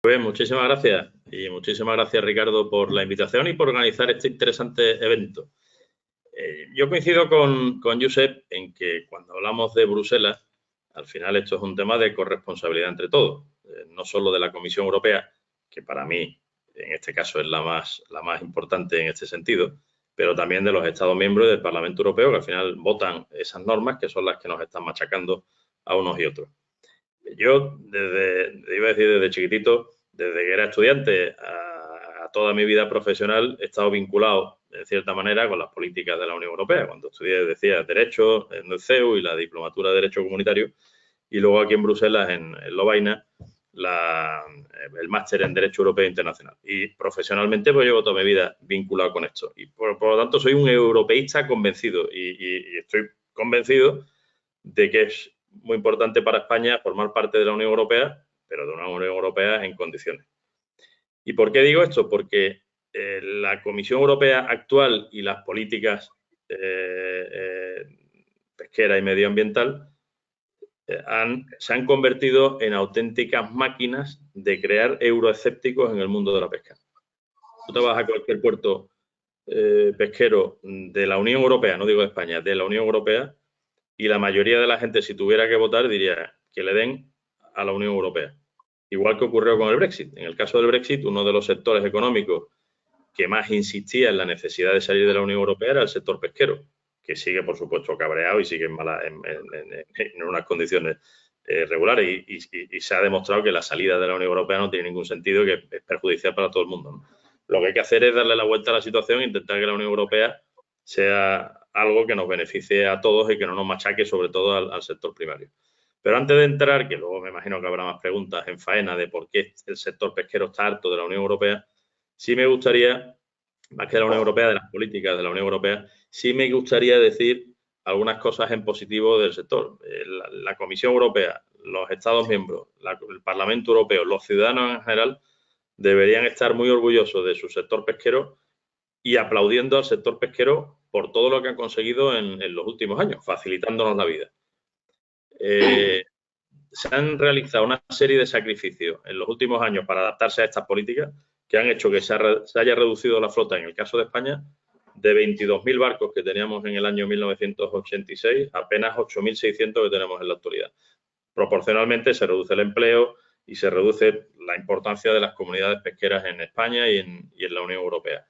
Pues muchísimas gracias y muchísimas gracias, Ricardo, por la invitación y por organizar este interesante evento. Yo coincido con Josep en que cuando hablamos de Bruselas, al final esto es un tema de corresponsabilidad entre todos, no solo de la Comisión Europea, que para mí en este caso es la más importante en este sentido, pero también de los Estados miembros y del Parlamento Europeo, que al final votan esas normas que son las que nos están machacando a unos y otros. Yo iba a decir desde chiquitito, desde que era estudiante a toda mi vida profesional, he estado vinculado, en cierta manera, con las políticas de la Unión Europea. Cuando estudié, decía, Derecho en el CEU y la Diplomatura de Derecho Comunitario, y luego aquí en Bruselas, en Lovaina, el máster en Derecho Europeo e Internacional. Y profesionalmente, pues llevo toda mi vida vinculado con esto. Y por lo tanto, soy un europeísta convencido y estoy convencido de que es muy importante para España formar parte de la Unión Europea, pero de una Unión Europea en condiciones. ¿Y por qué digo esto? Porque la Comisión Europea actual y las políticas pesquera y medioambiental se han convertido en auténticas máquinas de crear euroescépticos en el mundo de la pesca. Tú te vas a cualquier puerto pesquero de la Unión Europea, no digo de España, de la Unión Europea, y la mayoría de la gente, si tuviera que votar, diría que le den a la Unión Europea. Igual que ocurrió con el Brexit. En el caso del Brexit, uno de los sectores económicos que más insistía en la necesidad de salir de la Unión Europea era el sector pesquero, que sigue, por supuesto, cabreado y sigue en unas condiciones regulares. Y se ha demostrado que la salida de la Unión Europea no tiene ningún sentido, que es perjudicial para todo el mundo, ¿no? Lo que hay que hacer es darle la vuelta a la situación e intentar que la Unión Europea sea algo que nos beneficie a todos y que no nos machaque sobre todo al sector primario. Pero antes de entrar, que luego me imagino que habrá más preguntas en faena de por qué el sector pesquero está harto de la Unión Europea, sí me gustaría, más que de la Unión Europea, de las políticas de la Unión Europea, sí me gustaría decir algunas cosas en positivo del sector. La Comisión Europea, los Estados miembros, el Parlamento Europeo, los ciudadanos en general deberían estar muy orgullosos de su sector pesquero y aplaudiendo al sector pesquero por todo lo que han conseguido en los últimos años, facilitándonos la vida. Se han realizado una serie de sacrificios en los últimos años para adaptarse a estas políticas que han hecho que se haya reducido la flota, en el caso de España, de 22.000 barcos que teníamos en el año 1986 a apenas 8.600 que tenemos en la actualidad. Proporcionalmente se reduce el empleo y se reduce la importancia de las comunidades pesqueras en España y en la Unión Europea.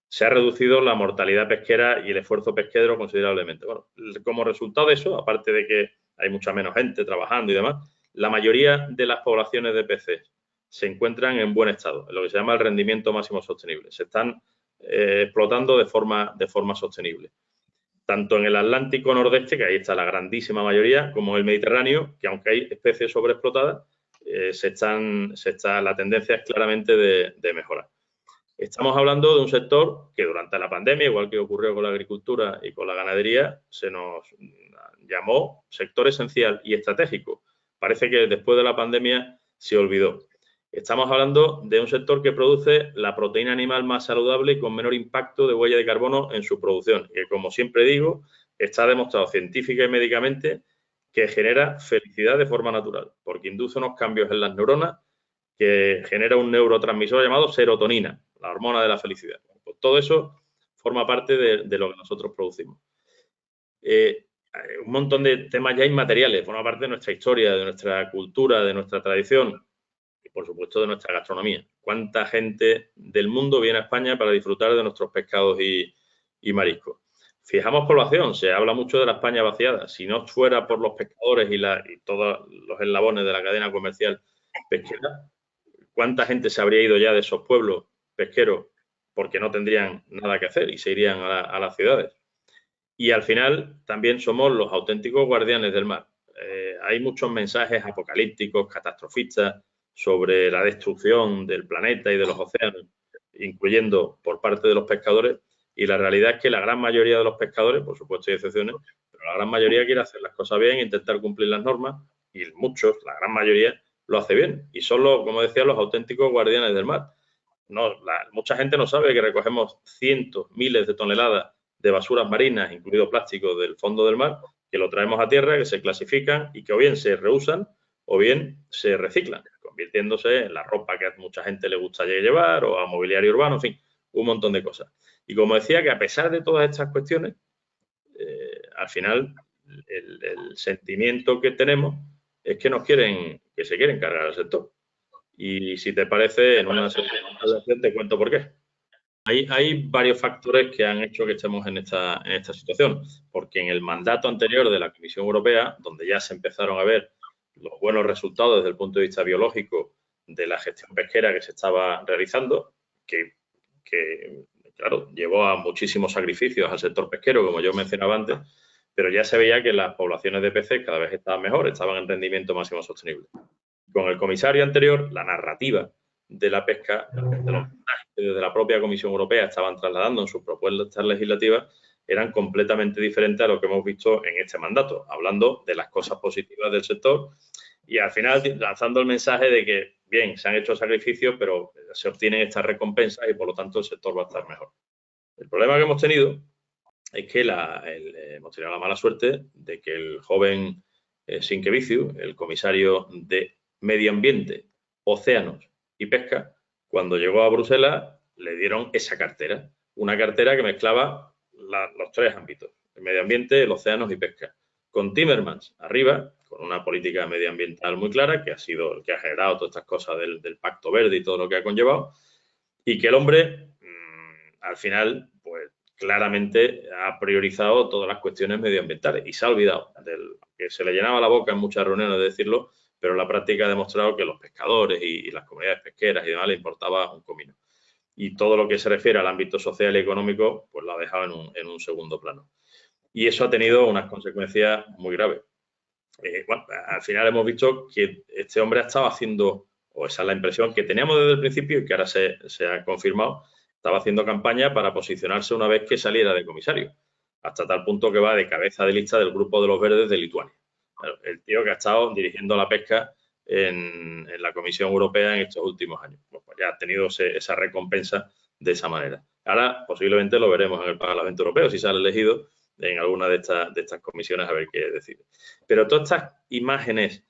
Se ha reducido la mortalidad pesquera y el esfuerzo pesquero considerablemente. Bueno, como resultado de eso, aparte de que hay mucha menos gente trabajando y demás, la mayoría de las poblaciones de peces se encuentran en buen estado, en lo que se llama el rendimiento máximo sostenible. Se están explotando de forma sostenible. Tanto en el Atlántico nordeste, que ahí está la grandísima mayoría, como en el Mediterráneo, que aunque hay especies sobreexplotadas, la tendencia es claramente de mejorar. Estamos hablando de un sector que durante la pandemia, igual que ocurrió con la agricultura y con la ganadería, se nos llamó sector esencial y estratégico. Parece que después de la pandemia se olvidó. Estamos hablando de un sector que produce la proteína animal más saludable y con menor impacto de huella de carbono en su producción. Y como siempre digo, está demostrado científica y médicamente que genera felicidad de forma natural, porque induce unos cambios en las neuronas que genera un neurotransmisor llamado serotonina, la hormona de la felicidad. Pues todo eso forma parte de lo que nosotros producimos. Un montón de temas ya inmateriales, forma parte de nuestra historia, de nuestra cultura, de nuestra tradición y, por supuesto, de nuestra gastronomía. ¿Cuánta gente del mundo viene a España para disfrutar de nuestros pescados y mariscos? Fijamos población, se habla mucho de la España vaciada. Si no fuera por los pescadores y todos los eslabones de la cadena comercial pesquera, ¿cuánta gente se habría ido ya de esos pueblos pesqueros porque no tendrían nada que hacer y se irían a las ciudades? Y al final también somos los auténticos guardianes del mar. Hay muchos mensajes apocalípticos, catastrofistas, sobre la destrucción del planeta y de los océanos, incluyendo por parte de los pescadores, y la realidad es que la gran mayoría de los pescadores, por supuesto hay excepciones, pero la gran mayoría quiere hacer las cosas bien, intentar cumplir las normas, y muchos, la gran mayoría, lo hace bien. Y son, como decía, los auténticos guardianes del mar. Mucha gente no sabe que recogemos cientos, miles de toneladas de basuras marinas, incluido plástico del fondo del mar, que lo traemos a tierra, que se clasifican y que o bien se reusan o bien se reciclan. convirtiéndose en la ropa que a mucha gente le gusta llevar o a mobiliario urbano, en fin, un montón de cosas. Y como decía, que a pesar de todas estas cuestiones, al final el sentimiento que tenemos es que se quieren cargar al sector. Y si te parece, en una sesión te cuento por qué. Hay varios factores que han hecho que estemos en esta situación, porque en el mandato anterior de la Comisión Europea, donde ya se empezaron a ver los buenos resultados desde el punto de vista biológico de la gestión pesquera que se estaba realizando, que claro, llevó a muchísimos sacrificios al sector pesquero, como yo mencionaba antes, pero ya se veía que las poblaciones de peces cada vez estaban mejor, estaban en rendimiento máximo sostenible. Con el comisario anterior, la narrativa de la pesca, de los mensajes que desde la propia Comisión Europea estaban trasladando en sus propuestas legislativas, eran completamente diferentes a lo que hemos visto en este mandato, hablando de las cosas positivas del sector y al final lanzando el mensaje de que, bien, se han hecho sacrificios, pero se obtienen estas recompensas y por lo tanto el sector va a estar mejor. El problema que hemos tenido es que hemos tenido la mala suerte de que el joven Sinkevicius, el comisario de Medio Ambiente, Océanos y Pesca, cuando llegó a Bruselas le dieron esa cartera, una cartera que mezclaba los tres ámbitos, el medio ambiente, el océanos y pesca, con Timmermans arriba, con una política medioambiental muy clara, que ha sido el que ha generado todas estas cosas del Pacto Verde y todo lo que ha conllevado, y que el hombre, al final, pues claramente ha priorizado todas las cuestiones medioambientales y se ha olvidado que se le llenaba la boca en muchas reuniones de decirlo, pero la práctica ha demostrado que los pescadores y las comunidades pesqueras y demás le importaba un comino. Y todo lo que se refiere al ámbito social y económico, pues lo ha dejado en un segundo plano. Y eso ha tenido unas consecuencias muy graves. Bueno, al final hemos visto que este hombre ha estado haciendo, o esa es la impresión que teníamos desde el principio y que ahora se ha confirmado, estaba haciendo campaña para posicionarse una vez que saliera de comisario, hasta tal punto que va de cabeza de lista del grupo de los verdes de Lituania. El tío que ha estado dirigiendo la pesca en la Comisión Europea en estos últimos años. Pues ya ha tenido esa recompensa de esa manera. Ahora posiblemente lo veremos en el Parlamento Europeo si sale elegido en alguna de estas comisiones a ver qué decide. Pero todas estas imágenes,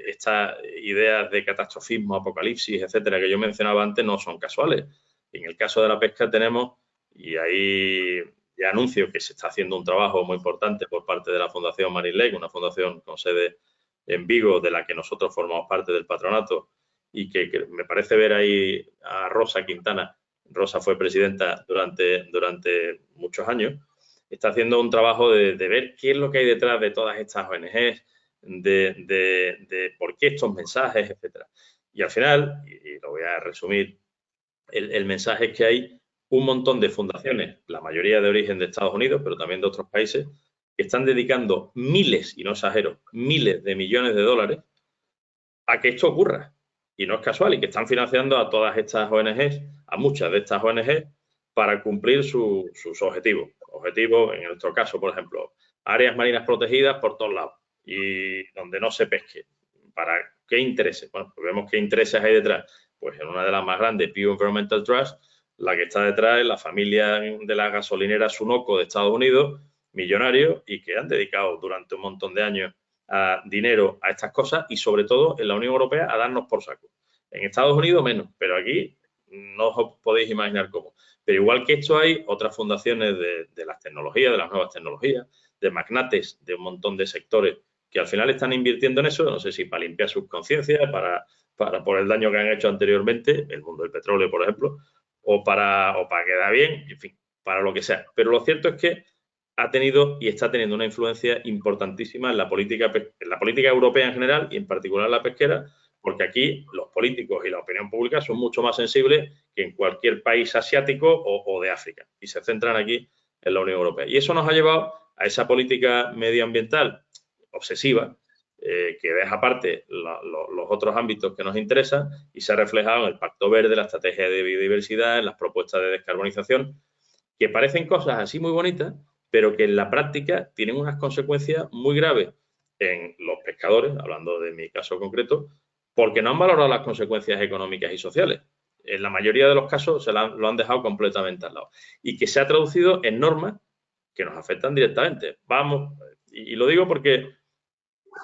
estas ideas de catastrofismo, apocalipsis, etcétera, que yo mencionaba antes, no son casuales. En el caso de la pesca tenemos, y ahí ya anuncio que se está haciendo un trabajo muy importante por parte de la Fundación Marine Lake, una fundación con sede en Vigo, de la que nosotros formamos parte del patronato, y que me parece ver ahí a Rosa Quintana. Rosa fue presidenta durante muchos años. Está haciendo un trabajo de ver qué es lo que hay detrás de todas estas ONGs, de por qué estos mensajes, etcétera. Y al final, y lo voy a resumir, el mensaje es que hay un montón de fundaciones, la mayoría de origen de Estados Unidos, pero también de otros países, que están dedicando miles, y no exagero, miles de millones de dólares a que esto ocurra. Y no es casual, y que están financiando a todas estas ONGs, a muchas de estas ONGs, para cumplir sus objetivos. Objetivos, en nuestro caso, por ejemplo, áreas marinas protegidas por todos lados y donde no se pesque. ¿Para qué intereses? Bueno, pues vemos qué intereses hay detrás. Pues en una de las más grandes, Pew Environmental Trust, la que está detrás es la familia de la gasolinera Sunoco de Estados Unidos, millonarios, y que han dedicado durante un montón de años dinero a estas cosas y sobre todo en la Unión Europea a darnos por saco. En Estados Unidos menos, pero aquí no os podéis imaginar cómo. Pero igual que esto hay otras fundaciones de las tecnologías, de las nuevas tecnologías, de magnates de un montón de sectores que al final están invirtiendo en eso, no sé si para limpiar sus conciencias, para por el daño que han hecho anteriormente, el mundo del petróleo, por ejemplo, o para quedar bien, en fin, para lo que sea. Pero lo cierto es que ha tenido y está teniendo una influencia importantísima en la política europea en general y en particular la pesquera, porque aquí los políticos y la opinión pública son mucho más sensibles que en cualquier país asiático o de África y se centran aquí en la Unión Europea. Y eso nos ha llevado a esa política medioambiental obsesiva que deja aparte los otros ámbitos que nos interesan y se ha reflejado en el Pacto Verde, la estrategia de biodiversidad, en las propuestas de descarbonización, que parecen cosas así muy bonitas, pero que en la práctica tienen unas consecuencias muy graves en los pescadores, hablando de mi caso concreto, porque no han valorado las consecuencias económicas y sociales. En la mayoría de los casos lo han dejado completamente al lado. Y que se ha traducido en normas que nos afectan directamente. Vamos, y lo digo porque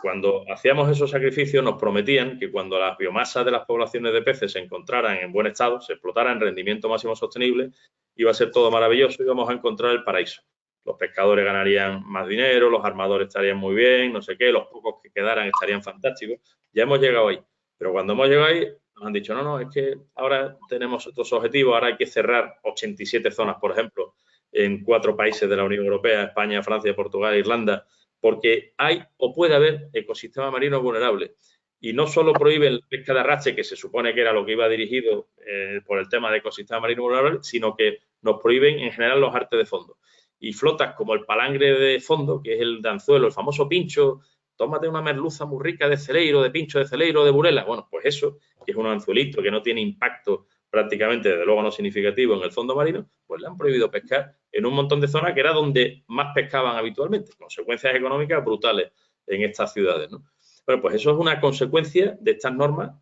Cuando hacíamos esos sacrificios nos prometían que cuando las biomasas de las poblaciones de peces se encontraran en buen estado, se explotaran en rendimiento máximo sostenible, iba a ser todo maravilloso y íbamos a encontrar el paraíso. Los pescadores ganarían más dinero, los armadores estarían muy bien, no sé qué, los pocos que quedaran estarían fantásticos. Ya hemos llegado ahí. Pero cuando hemos llegado ahí, nos han dicho, no, es que ahora tenemos otros objetivos, ahora hay que cerrar 87 zonas, por ejemplo, en 4 países de la Unión Europea, España, Francia, Portugal e Irlanda, porque hay o puede haber ecosistemas marinos vulnerables. Y no solo prohíben la pesca de arrastre, que se supone que era lo que iba dirigido por el tema de ecosistemas marinos vulnerables, sino que nos prohíben en general los artes de fondo. Y flotas como el palangre de fondo, que es el de anzuelo, el famoso pincho, tómate una merluza muy rica de celeiro, de pincho de celeiro, de burela. Bueno, pues eso, que es un anzuelito que no tiene impacto prácticamente, desde luego no significativo en el fondo marino, pues le han prohibido pescar en un montón de zonas que era donde más pescaban habitualmente. Consecuencias económicas brutales en estas ciudades, ¿no? Bueno, pues eso es una consecuencia de estas normas,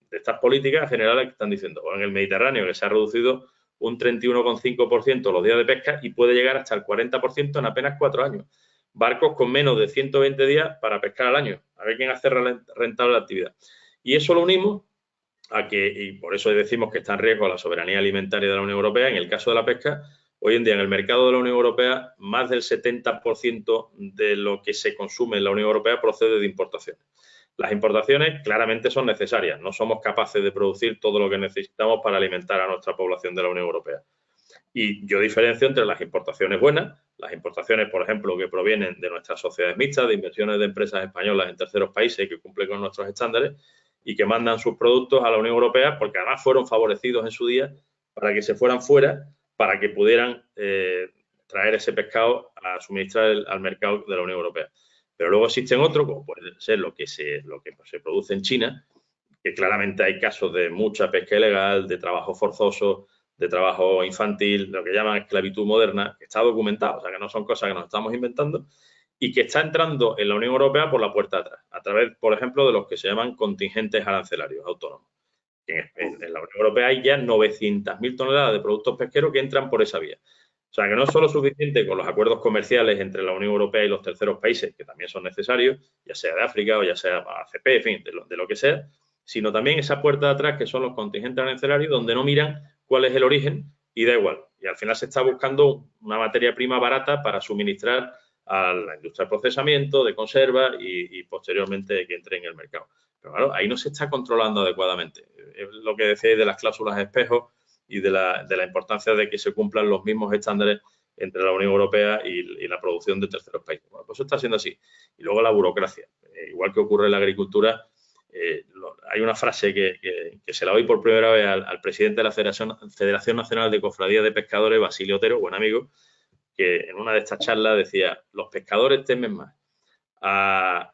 de estas políticas generales que están diciendo. O en el Mediterráneo, que se ha reducido un 31,5% los días de pesca y puede llegar hasta el 40% en apenas 4 años. Barcos con menos de 120 días para pescar al año. A ver quién hace rentable la actividad. Y eso lo unimos a que, y por eso decimos que está en riesgo la soberanía alimentaria de la Unión Europea, en el caso de la pesca, hoy en día en el mercado de la Unión Europea, más del 70% de lo que se consume en la Unión Europea procede de importaciones. Las importaciones claramente son necesarias, no somos capaces de producir todo lo que necesitamos para alimentar a nuestra población de la Unión Europea. Y yo diferencio entre las importaciones buenas, las importaciones, por ejemplo, que provienen de nuestras sociedades mixtas, de inversiones de empresas españolas en terceros países que cumplen con nuestros estándares y que mandan sus productos a la Unión Europea porque además fueron favorecidos en su día para que se fueran fuera, para que pudieran traer ese pescado a suministrar al mercado de la Unión Europea. Pero luego existen otros, como puede ser lo que se produce en China, que claramente hay casos de mucha pesca ilegal, de trabajo forzoso, de trabajo infantil, lo que llaman esclavitud moderna, que está documentado, o sea, que no son cosas que nos estamos inventando, y que está entrando en la Unión Europea por la puerta de atrás, a través, por ejemplo, de los que se llaman contingentes arancelarios autónomos. En la Unión Europea hay ya 900.000 toneladas de productos pesqueros que entran por esa vía. O sea, que no es solo suficiente con los acuerdos comerciales entre la Unión Europea y los terceros países, que también son necesarios, ya sea de África o ya sea ACP, en fin, de lo que sea, sino también esa puerta de atrás que son los contingentes arancelarios donde no miran cuál es el origen y da igual. Y al final se está buscando una materia prima barata para suministrar a la industria de procesamiento, de conserva y posteriormente que entre en el mercado. Pero claro, ahí no se está controlando adecuadamente. Es lo que decíais de las cláusulas de espejo y de la importancia de que se cumplan los mismos estándares entre la Unión Europea y la producción de terceros países. Bueno, pues eso está siendo así. Y luego la burocracia. Igual que ocurre en la agricultura, hay una frase que se la oí por primera vez al presidente de la Federación Nacional de Cofradías de Pescadores, Basilio Otero, buen amigo, que en una de estas charlas decía, los pescadores temen más a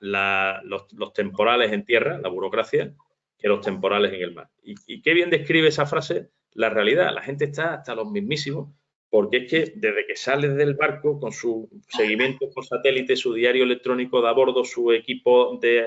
los temporales en tierra, la burocracia, que los temporales en el mar. Y qué bien describe esa frase la realidad. La gente está hasta los mismísimos, porque es que desde que sales del barco con su seguimiento por satélite, su diario electrónico de a bordo, su equipo de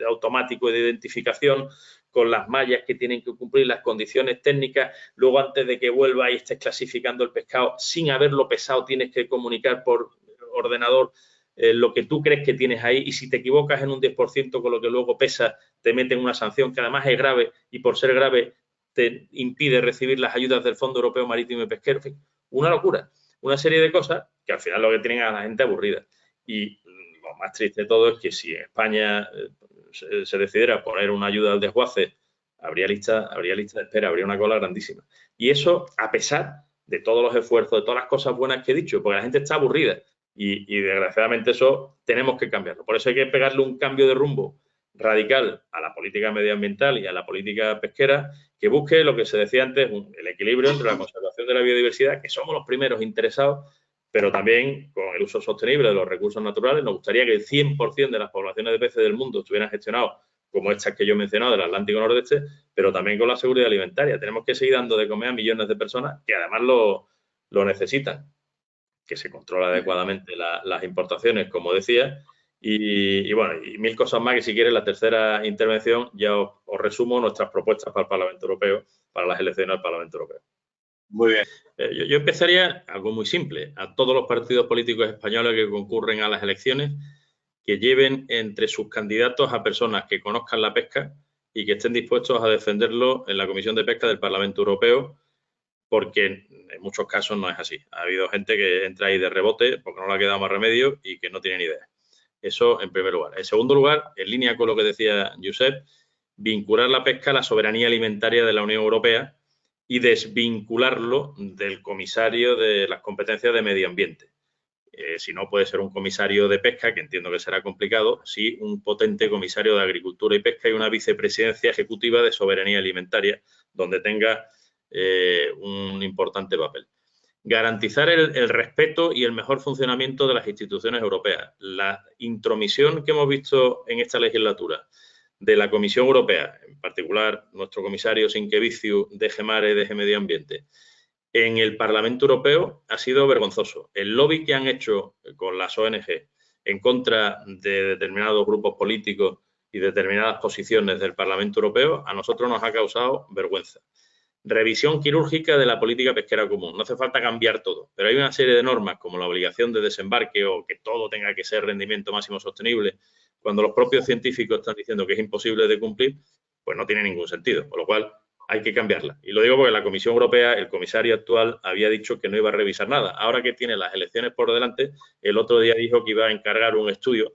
automático de identificación, con las mallas que tienen que cumplir, las condiciones técnicas, luego antes de que vuelva y estés clasificando el pescado, sin haberlo pesado tienes que comunicar por ordenador lo que tú crees que tienes ahí, y si te equivocas en un 10% con lo que luego pesa, te meten una sanción que además es grave y por ser grave te impide recibir las ayudas del Fondo Europeo Marítimo y Pesquero. En fin, una locura, una serie de cosas que al final lo que tienen a la gente aburrida. Y lo más triste de todo es que si en España se decidiera poner una ayuda al desguace, habría lista de espera, habría una cola grandísima. Y eso a pesar de todos los esfuerzos, de todas las cosas buenas que he dicho, porque la gente está aburrida. Y desgraciadamente eso tenemos que cambiarlo. Por eso hay que pegarle un cambio de rumbo radical a la política medioambiental y a la política pesquera, que busque lo que se decía antes, el equilibrio entre la conservación de la biodiversidad, que somos los primeros interesados, pero también con el uso sostenible de los recursos naturales. Nos gustaría que el 100% de las poblaciones de peces del mundo estuvieran gestionados como estas que yo he mencionado del Atlántico Nordeste, pero también con la seguridad alimentaria. Tenemos que seguir dando de comer a millones de personas que además lo necesitan, que se controla adecuadamente las importaciones, como decía, y bueno, y mil cosas más que si quieres, la tercera intervención ya os resumo nuestras propuestas para el Parlamento Europeo, para las elecciones al Parlamento Europeo. Muy bien. Yo empezaría algo muy simple. A todos los partidos políticos españoles que concurren a las elecciones, que lleven entre sus candidatos a personas que conozcan la pesca y que estén dispuestos a defenderlo en la Comisión de Pesca del Parlamento Europeo, porque en muchos casos no es así. Ha habido gente que entra ahí de rebote porque no le ha quedado más remedio y que no tiene ni idea. Eso en primer lugar. En segundo lugar, en línea con lo que decía Josep, vincular la pesca a la soberanía alimentaria de la Unión Europea y desvincularlo del comisario de las competencias de medio ambiente. Si no puede ser un comisario de pesca, que entiendo que será complicado, sí un potente comisario de agricultura y pesca y una vicepresidencia ejecutiva de soberanía alimentaria, donde tenga un importante papel. Garantizar el respeto y el mejor funcionamiento de las instituciones europeas. La intromisión que hemos visto en esta legislatura de la Comisión Europea, en particular nuestro comisario Sinqueviciu, DG Mare, DG Medio Ambiente, en el Parlamento Europeo ha sido vergonzoso. El lobby que han hecho con las ONG en contra de determinados grupos políticos y determinadas posiciones del Parlamento Europeo a nosotros nos ha causado vergüenza. Revisión quirúrgica de la política pesquera común. No hace falta cambiar todo, pero hay una serie de normas como la obligación de desembarque o que todo tenga que ser rendimiento máximo sostenible, cuando los propios científicos están diciendo que es imposible de cumplir, pues no tiene ningún sentido, por lo cual hay que cambiarla. Y lo digo porque la Comisión Europea, el comisario actual, había dicho que no iba a revisar nada. Ahora que tiene las elecciones por delante, el otro día dijo que iba a encargar un estudio,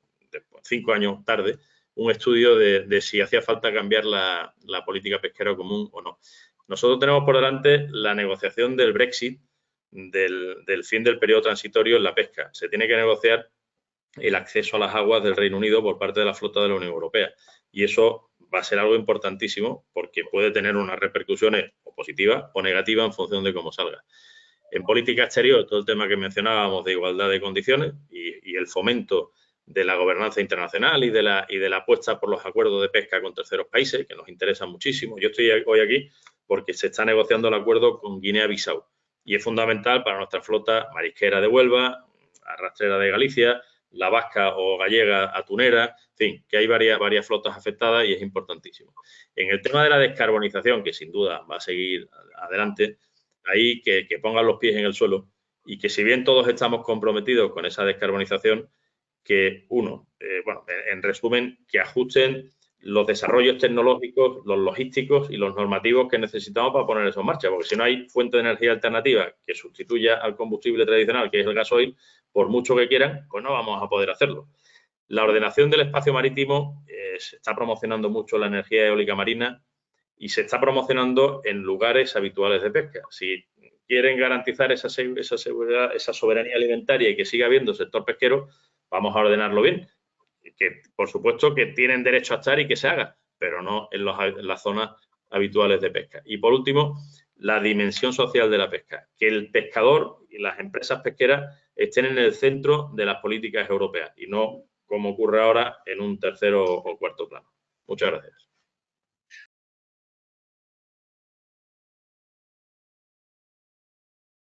5 años tarde, un estudio de si hacía falta cambiar la política pesquera común o no. Nosotros tenemos por delante la negociación del Brexit, del fin del periodo transitorio en la pesca. Se tiene que negociar el acceso a las aguas del Reino Unido por parte de la flota de la Unión Europea. Y eso va a ser algo importantísimo porque puede tener unas repercusiones o positivas o negativas en función de cómo salga. En política exterior, todo el tema que mencionábamos de igualdad de condiciones y el fomento de la gobernanza internacional y de la apuesta por los acuerdos de pesca con terceros países, que nos interesan muchísimo. Yo estoy hoy aquí porque se está negociando el acuerdo con Guinea-Bissau y es fundamental para nuestra flota marisquera de Huelva, arrastrera de Galicia, la vasca o gallega atunera, en fin, que hay varias flotas afectadas y es importantísimo. En el tema de la descarbonización, que sin duda va a seguir adelante, ahí que pongan los pies en el suelo y que si bien todos estamos comprometidos con esa descarbonización, que en resumen, que ajusten los desarrollos tecnológicos, los logísticos y los normativos que necesitamos para poner eso en marcha, porque si no hay fuente de energía alternativa que sustituya al combustible tradicional, que es el gasoil, por mucho que quieran, pues no vamos a poder hacerlo. La ordenación del espacio marítimo se está promocionando mucho la energía eólica marina y se está promocionando en lugares habituales de pesca. Si quieren garantizar esa seguridad, esa soberanía alimentaria y que siga habiendo sector pesquero, vamos a ordenarlo bien. Que por supuesto que tienen derecho a estar y que se haga, pero no en las zonas habituales de pesca. Y por último, la dimensión social de la pesca, que el pescador y las empresas pesqueras estén en el centro de las políticas europeas y no como ocurre ahora en un tercero o cuarto plano. Muchas gracias.